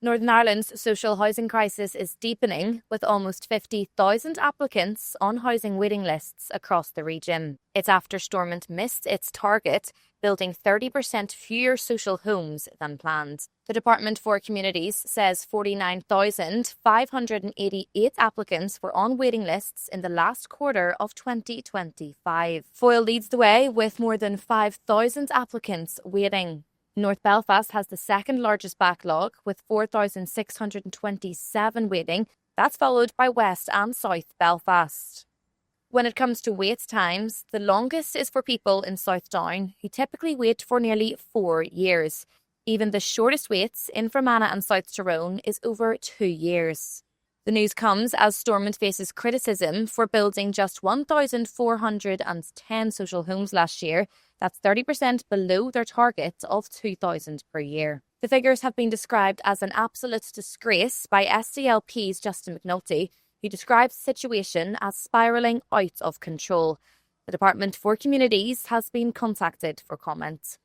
Northern Ireland's social housing crisis is deepening, with almost 50,000 applicants on housing waiting lists across the region. It's after Stormont missed its target, building 30% fewer social homes than planned. The Department for Communities says 49,588 applicants were on waiting lists in the last quarter of 2025. Foyle leads the way with more than 5,000 applicants waiting. North Belfast has the second largest backlog, with 4,627 waiting. That's followed by West and South Belfast. When it comes to wait times, the longest is for people in South Down, who typically wait for nearly 4 years. Even the shortest waits in Fermanagh and South Tyrone is over 2 years. The news comes as Stormont faces criticism for building just 1,410 social homes last year. That's 30% below their target of 2,000 per year. The figures have been described as an absolute disgrace by SDLP's Justin McNulty, who describes the situation as spiralling out of control. The Department for Communities has been contacted for comment.